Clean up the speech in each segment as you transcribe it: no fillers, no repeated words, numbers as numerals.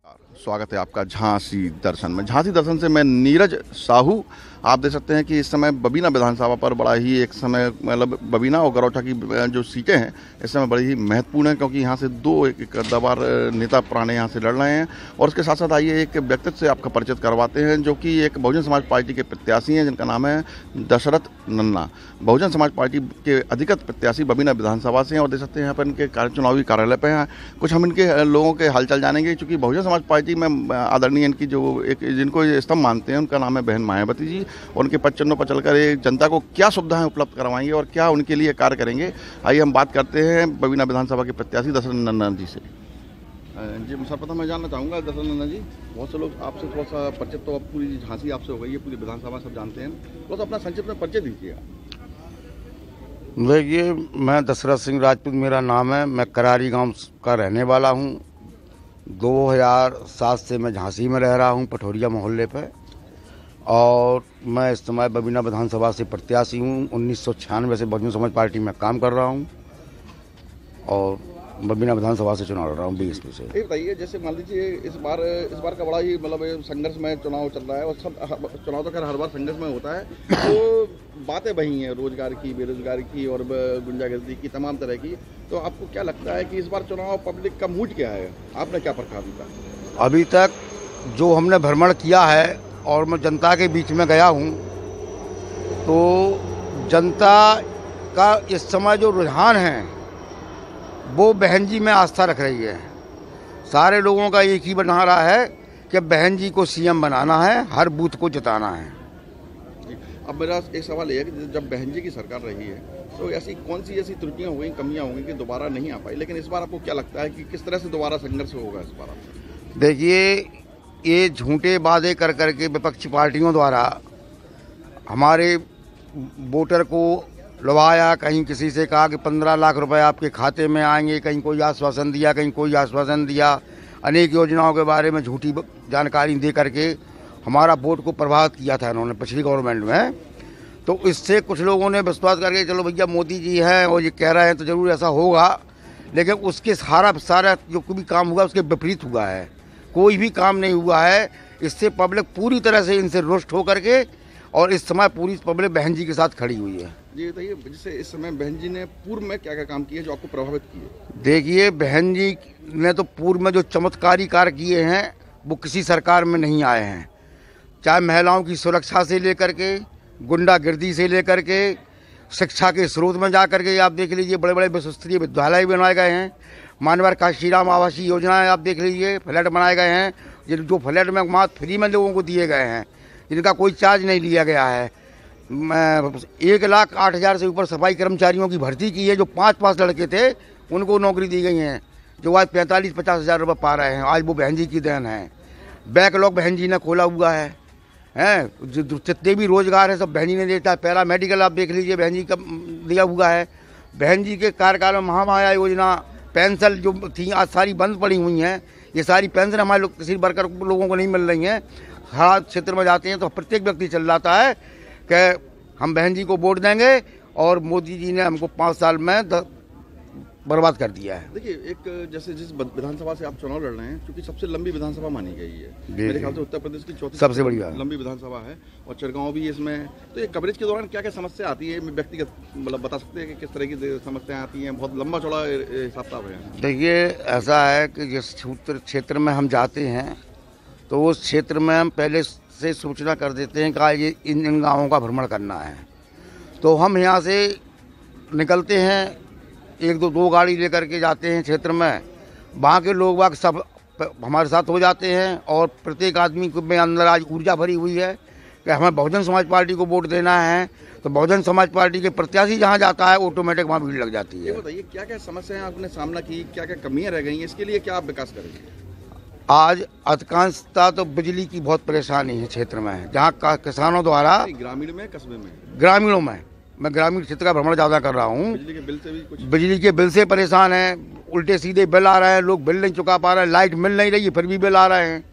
स्वागत है आपका झांसी दर्शन में। झांसी दर्शन से मैं नीरज साहू। आप देख सकते हैं कि इस समय बबीना विधानसभा पर बड़ा ही एक समय मतलब बबीना और गरौटा की जो सीटें हैं इस समय बड़ी ही महत्वपूर्ण है, क्योंकि यहाँ से दो एक दबार नेता पुराने यहाँ से लड़ रहे हैं। और उसके साथ साथ आइए एक व्यक्तित्व से आपका परिचित करवाते हैं जो कि एक बहुजन समाज पार्टी के प्रत्याशी हैं, जिनका नाम है दशरथ नन्ना। बहुजन समाज पार्टी के अधिकृत प्रत्याशी बबीना विधानसभा से हैं और देख सकते हैं यहाँ पर इनके चुनावी कार्यालय पर हैं। कुछ हम इनके लोगों के हालचाल जानेंगे, चूँकि बहुजन समाज पार्टी में आदरणीय इनकी जो एक जिनको ये स्तंभ मानते हैं उनका नाम है बहन मायावती जी। और उनके पद चिन्हों पर चलकर ये जनता को क्या सुविधाएं उपलब्ध करवाएंगे और क्या उनके लिए कार्य करेंगे, आइए हम बात करते हैं बबीना विधानसभा के प्रत्याशी दशरथ नन्ना जी से। जी सर्वप्रथम मैं जानना चाहूँगा दशरथ नन्ना जी, बहुत से लोग आपसे थोड़ा सा परिचित तो अब पूरी झांसी आपसे हो गई है, पूरी विधानसभा सब जानते हैं, थोड़ा सा अपना संक्षिप्त में परिचय दीजिएगा। देखिए, मैं दशरथ सिंह राजपूत मेरा नाम है। मैं करारी गांव का रहने वाला हूं। 2007 से मैं झांसी में रह रहा हूं, पठोरिया मोहल्ले पे। और मैं इस समय बबीना विधानसभा से प्रत्याशी हूं। 1996 से बहुजन समाज पार्टी में काम कर रहा हूं और बबीना विधानसभा से चुनाव लड़ रहा हूँ बीएसपी से। ये बताइए, जैसे मान लीजिए इस बार का बड़ा ही मतलब संघर्ष में चुनाव चल रहा है और सब चुनाव तो खैर हर बार संघर्ष में होता है, तो बातें वही हैं रोजगार की, बेरोजगारी की और गुंडागर्दी की, तमाम तरह की। तो आपको क्या लगता है कि इस बार चुनाव पब्लिक का मूड क्या है, आपने क्या परखा अभी तक? अभी तक जो हमने भ्रमण किया है और मैं जनता के बीच में गया हूँ, तो जनता का इस समय जो रुझान है वो बहन जी में आस्था रख रही है। सारे लोगों का एक ही बना रहा है कि बहन जी को सीएम बनाना है, हर बूथ को जिताना है। अब मेरा एक सवाल ये है कि जब बहन जी की सरकार रही है तो ऐसी कौन सी ऐसी त्रुटियां हो गई, कमियां हो गई कि दोबारा नहीं आ पाई, लेकिन इस बार आपको क्या लगता है कि किस तरह से दोबारा संघर्ष होगा इस बार? देखिए, ये झूठे वादे कर करके विपक्षी पार्टियों द्वारा हमारे वोटर को लुभाया। कहीं किसी से कहा कि 15 लाख रुपए आपके खाते में आएंगे, कहीं कोई आश्वासन दिया, कहीं कोई आश्वासन दिया। अनेक योजनाओं के बारे में झूठी जानकारी दे करके हमारा वोट को प्रभावित किया था इन्होंने पिछली गवर्नमेंट में। तो इससे कुछ लोगों ने विश्वास करके चलो भैया मोदी जी हैं और ये कह रहे हैं तो ज़रूर ऐसा होगा, लेकिन उसके सारा जो भी काम हुआ उसके विपरीत हुआ है। कोई भी काम नहीं हुआ है। इससे पब्लिक पूरी तरह से इनसे रुष्ट होकर के और इस समय पूरी पब्लिक बहन जी के साथ खड़ी हुई है। जी बताइए, जैसे इस समय बहन जी ने पूर्व में क्या क्या काम किए जो आपको प्रभावित किए? देखिए, बहन जी ने तो पूर्व में जो चमत्कारी कार्य किए हैं वो किसी सरकार में नहीं आए हैं। चाहे महिलाओं की सुरक्षा से लेकर के, गुंडागिर्दी से लेकर के, शिक्षा के स्रोत में जा करके आप देख लीजिए, बड़े बड़े विश्वस्तरीय विद्यालय बनाए गए हैं। मानवर काशीराम आवासीय योजनाएं आप देख लीजिए, फ्लैट बनाए गए हैं, जो फ्लैट में मात्र फ्री में लोगों को दिए गए हैं, जिनका कोई चार्ज नहीं लिया गया है। 1,08,000 से ऊपर सफाई कर्मचारियों की भर्ती की है। जो 5 लड़के थे उनको नौकरी दी गई है, जो आज 45-50 हज़ार रुपये पा रहे हैं। आज वो बहन जी की देन है। बैकलॉग बहन जी ने खोला हुआ है, जो जितने भी रोजगार है सब बहन जी ने देता है। पैरा मेडिकल आप देख लीजिए, बहन जी का दिया हुआ है। बहन जी के कार्यकाल में महामाया योजना, पेंशन जो थी आज सारी बंद पड़ी हुई हैं। ये सारी पेंशन हमारे किसी वर्कर लोगों को नहीं मिल रही हैं। हर क्षेत्र में जाते हैं तो प्रत्येक व्यक्ति चल जाता है कि हम बहन जी को वोट देंगे और मोदी जी ने हमको 5 साल में बर्बाद कर दिया है। देखिए, एक जैसे जिस विधानसभा से आप चुनाव लड़ रहे हैं, क्योंकि सबसे लंबी विधानसभा मानी गई है, मेरे ख्याल से उत्तर प्रदेश की चौथी सबसे बड़ी लंबी विधानसभा है और चिड़गांव भी इसमें। तो ये कवरेज के दौरान क्या क्या समस्या आती है, व्यक्तिगत मतलब बता सकते हैं कि किस तरह की समस्याएं आती हैं? बहुत लंबा चौड़ा हिसाब किताब है। देखिए, ऐसा है कि जिस क्षेत्र में हम जाते हैं तो उस क्षेत्र में हम पहले से सूचना कर देते हैं कि ये इन गाँवों का भ्रमण करना है। तो हम यहाँ से निकलते हैं, 1-2 गाड़ी लेकर के जाते हैं क्षेत्र में। वहाँ के लोग बाग सब हमारे साथ हो जाते हैं और प्रत्येक आदमी में अंदर आज ऊर्जा भरी हुई है कि हमें बहुजन समाज पार्टी को वोट देना है। तो बहुजन समाज पार्टी के प्रत्याशी जहाँ जाता है ऑटोमेटिक वहाँ भीड़ लग जाती है। ये बताइए, क्या क्या समस्याएं आपने सामना की, क्या क्या कमियां रह गई हैं, इसके लिए क्या आप विकास करेंगे? आज अधिकांशता तो बिजली की बहुत परेशानी है क्षेत्र में, जहाँ किसानों द्वारा ग्रामीण में, कस्बे में, ग्रामीणों में, मैं ग्रामीण क्षेत्र का भ्रमण ज़्यादा कर रहा हूँ। बिजली के बिल से भी कुछ, बिजली के बिल से परेशान हैं। उल्टे सीधे बिल आ रहे हैं, लोग बिल नहीं चुका पा रहे हैं, लाइट मिल नहीं रही है फिर भी बिल आ रहे हैं।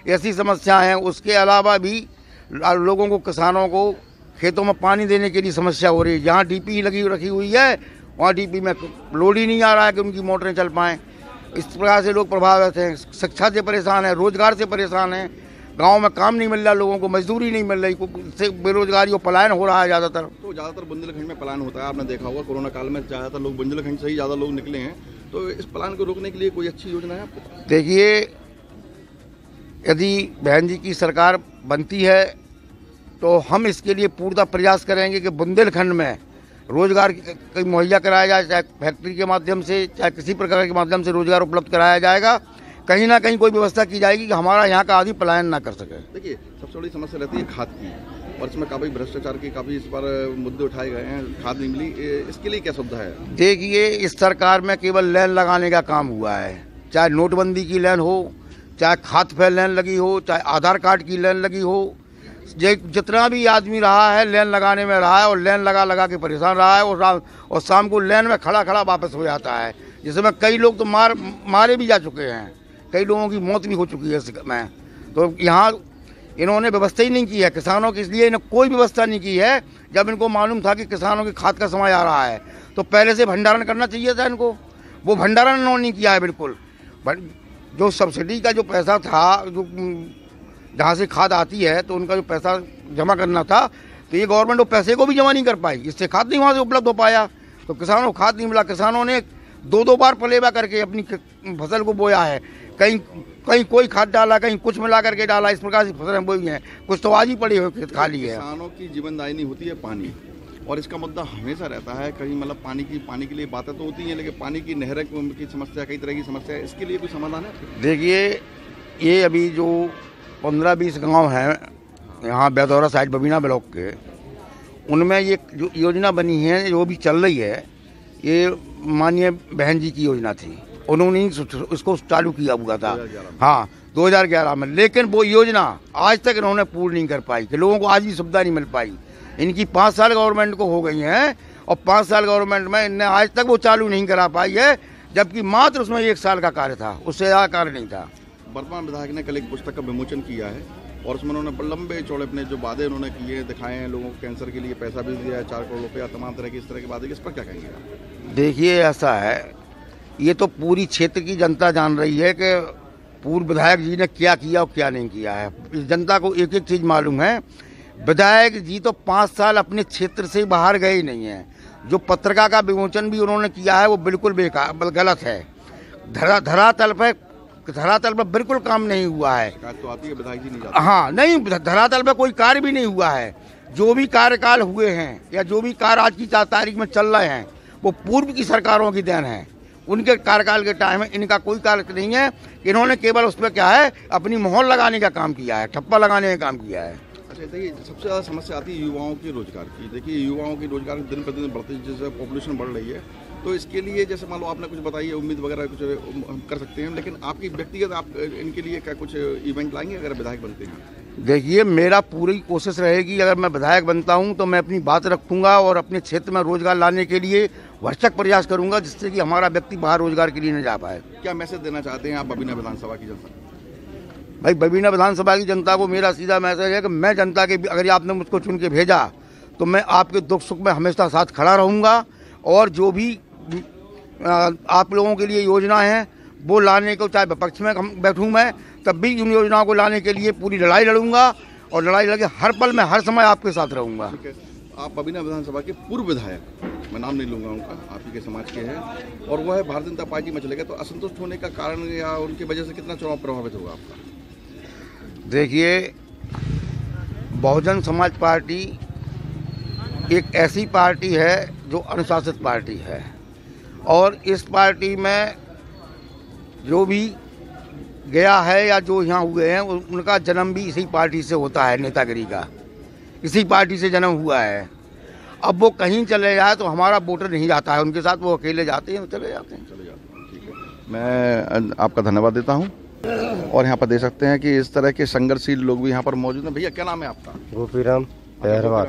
ऐसी समस्याएं हैं। उसके अलावा भी लोगों को, किसानों को खेतों में पानी देने के लिए समस्या हो रही है। जहाँ डीपी रखी हुई है वहाँ डीपी में लोड ही नहीं आ रहा है कि उनकी मोटरें चल पाएँ। इस प्रकार से लोग प्रभावित हैं, शिक्षा से परेशान है, रोजगार से परेशान है। गांव में काम नहीं मिल रहा, लोगों को मजदूरी नहीं मिल रही, इससे बेरोजगारी और पलायन हो रहा है ज़्यादातर। तो ज़्यादातर बुंदेलखंड में पलायन होता है, आपने देखा होगा कोरोना काल में ज़्यादातर लोग बुंदेलखंड से ही ज़्यादा लोग निकले हैं। तो इस पलायन को रोकने के लिए कोई अच्छी योजना है आपको? देखिए, यदि बहन जी की सरकार बनती है तो हम इसके लिए पूरा प्रयास करेंगे कि बुंदेलखंड में रोजगार मुहैया कराया जाए, चाहे फैक्ट्री के माध्यम से, चाहे किसी प्रकार के माध्यम से रोजगार उपलब्ध कराया जाएगा। कहीं ना कहीं कोई व्यवस्था की जाएगी कि हमारा यहाँ का आदमी पलायन ना कर सके। देखिए, सबसे बड़ी समस्या रहती है खाद की, और इसमें काफ़ी भ्रष्टाचार के काफ़ी इस पर मुद्दे उठाए गए हैं। खाद नहीं मिली, इसके लिए क्या सुविधा है? देखिए, इस सरकार में केवल लाइन लगाने का काम हुआ है, चाहे नोटबंदी की लाइन हो, चाहे खाद पे लाइन लगी हो, चाहे आधार कार्ड की लाइन लगी हो। जितना भी आदमी रहा है लाइन लगाने में रहा है, और लाइन लगा के परेशान रहा है, और शाम को लाइन में खड़ा वापस हो जाता है, जिसमें कई लोग तो मारे भी जा चुके हैं, कई लोगों की मौत भी हो चुकी है इसमें। तो यहाँ इन्होंने व्यवस्था ही नहीं की है किसानों के, इसलिए इन्हें कोई व्यवस्था नहीं की है। जब इनको मालूम था कि किसानों की खाद का समय आ रहा है तो पहले से भंडारण करना चाहिए था इनको, वो भंडारण इन्होंने नहीं किया है बिल्कुल। जो सब्सिडी का जो पैसा था, जो जहाँ से खाद आती है तो उनका जो पैसा जमा करना था, तो ये गवर्नमेंट वो पैसे को भी जमा नहीं कर पाई, इससे खाद नहीं वहाँ से उपलब्ध हो पाया, तो किसानों को खाद नहीं मिला। किसानों ने 2-2 बार पलेवा करके अपनी फसल को बोया है, कहीं कोई खाद डाला, कहीं कुछ मिला करके डाला, इस प्रकार से फसलें बोई हैं, कुछ तो आज ही पड़ी हुई खेत खाली है। किसानों की जीवनदायिनी होती है पानी, और इसका मुद्दा हमेशा रहता है। कहीं मतलब पानी के लिए बातें तो होती हैं, लेकिन पानी की नहर की समस्या, कई तरह की समस्या है, इसके लिए कोई समाधान है? देखिए, ये अभी जो 15-20 गांव हैं यहाँ बेदौरा साइड बबीना ब्लॉक के, उनमें ये जो योजना बनी है, जो भी चल रही है, ये माननीय बहन जी की योजना थी, उन्होंने इसको चालू किया हुआ था 2011 में। लेकिन वो योजना आज तक इन्होंने पूरी नहीं कर पाई, कि लोगों को आज भी सुविधा नहीं मिल पाई। इनकी 5 साल गवर्नमेंट को हो गई हैं, और 5 साल गवर्नमेंट में इनने आज तक वो चालू नहीं करा पाई है, जबकि मात्र उसमें 1 साल का कार्य था, उससे ज़्यादा कार्य नहीं था। वर्तमान विधायक ने कल एक पुस्तक का विमोचन किया है, और उसमें उन्होंने लंबे चौड़े अपने जो वादे उन्होंने किए दिखाए हैं, लोगों को कैंसर के लिए पैसा भी दिया है 4 करोड़ रुपया, तमाम तरह के इस तरह के वादे, इस पर क्या कहेंगे? देखिए, ऐसा है, ये तो पूरी क्षेत्र की जनता जान रही है कि पूर्व विधायक जी ने क्या किया और क्या नहीं किया है। इस जनता को एक एक चीज़ मालूम है। विधायक जी तो 5 साल अपने क्षेत्र से बाहर गए ही नहीं हैं। जो पत्रिका का विमोचन भी उन्होंने किया है वो बिल्कुल बेकार, गलत है। धरातल पर बिल्कुल काम नहीं हुआ है। तो आती है, विधायक जी नहीं जाते। हाँ, नहीं, धरातल पर कोई कार्य भी नहीं हुआ है। जो भी कार्यकाल हुए हैं या जो भी कार्य आज की तारीख में चल रहे हैं, वो पूर्व की सरकारों की देन है। उनके कार्यकाल के टाइम में इनका कोई कार्य नहीं है। इन्होंने केवल उस पर क्या है, अपनी मोहर लगाने का काम किया है, ठप्पा लगाने का काम किया है। अच्छा, देखिए, सबसे ज़्यादा समस्या आती है युवाओं के रोजगार की। देखिए, युवाओं की रोजगार दिन प्रतिदिन बढ़ती, जैसे पॉपुलेशन बढ़ रही है, तो इसके लिए जैसे मान लो आपने कुछ बताई है, उम्मीद वगैरह कुछ हम कर सकते हैं, लेकिन आपकी व्यक्तिगत आप इनके लिए क्या कुछ इवेंट लाएंगे अगर विधायक बनते हैं? देखिए, मेरा पूरी कोशिश रहेगी, अगर मैं विधायक बनता हूं तो मैं अपनी बात रखूंगा और अपने क्षेत्र में रोजगार लाने के लिए भरसक प्रयास करूंगा, जिससे कि हमारा व्यक्ति बाहर रोजगार के लिए न जा पाए। क्या मैसेज देना चाहते हैं आप बबीना विधानसभा की जनता? भाई, बबीना विधानसभा की जनता को मेरा सीधा मैसेज है कि मैं जनता के, अगर आपने मुझको चुन के भेजा तो मैं आपके दुख सुख में हमेशा साथ खड़ा रहूँगा, और जो भी आप लोगों के लिए योजना है वो लाने को, चाहे विपक्ष में बैठूँ मैं, तब भी उन योजनाओं को लाने के लिए पूरी लड़ाई लड़ूंगा, और लड़ाई लड़के हर पल में हर समय आपके साथ रहूँगा। आप बबीना विधानसभा के पूर्व विधायक, मैं नाम नहीं लूँगा उनका, आप ही के समाज के हैं, और वह है भारतीय जनता पार्टी में चले गए, तो असंतुष्ट होने का कारण या उनकी वजह से कितना चुनाव प्रभावित होगा आपका? देखिए, बहुजन समाज पार्टी एक ऐसी पार्टी है जो अनुशासित पार्टी है, और इस पार्टी में जो भी गया है या जो यहाँ हुए हैं उनका जन्म भी इसी पार्टी से होता है, नेतागिरी का इसी पार्टी से जन्म हुआ है। अब वो कहीं चले जाए तो हमारा वोटर नहीं जाता है उनके साथ, वो अकेले जाते हैं, चले जाते हैं। ठीक है, मैं आपका धन्यवाद देता हूँ। और यहाँ पर देख सकते हैं कि इस तरह के संघर्षशील लोग भी यहाँ पर मौजूद हैं। भैया, क्या नाम है आपका? गोपीराम अहरवाल।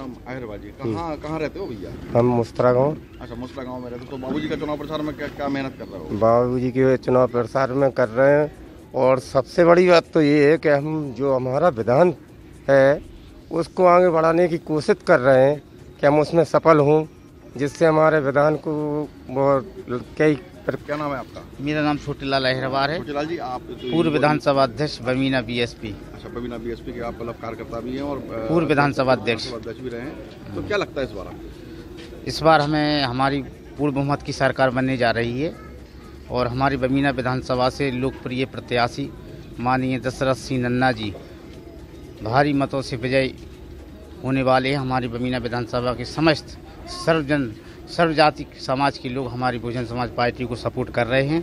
जी, कहाँ रहते हो भैया? हम मुस्त्रा गाँव। अच्छा, मुस्त्रा गाँव में रहते हो। तो बाबूजी का चुनाव प्रचार में क्या मेहनत कर रहे हो? बाबूजी के चुनाव प्रचार में कर रहे हैं, और सबसे बड़ी बात तो ये है कि हम जो हमारा विधान है उसको आगे बढ़ाने की कोशिश कर रहे हैं कि हम उसमें सफल हों, जिससे हमारे विधान को बहुत कई पर क्या नाम है आपका? मेरा नाम छोटेलाल अहिरवार है, छोटेलाल जी, आप पूर्व विधानसभा अध्यक्ष बमीना बीएसपी। अच्छा, बबीना बीएसपी के आप मतलब कार्यकर्ता भी हैं और पूर्व विधानसभा अध्यक्ष भी रहे हैं, तो क्या लगता है इस बार आपको? इस बार हमें हमारी पूर्ण बहुमत की सरकार बनने जा रही है और हमारी बमीना विधानसभा से लोकप्रिय प्रत्याशी माननीय दशरथ सिंह नन्ना जी भारी मतों से विजयी होने वाले हैं। हमारी बमीना विधानसभा के समस्त सर्वजाति समाज के लोग हमारी बहुजन समाज पार्टी को सपोर्ट कर रहे हैं,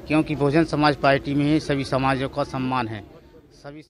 क्योंकि बहुजन समाज पार्टी में ही सभी समाजों का सम्मान है। सभी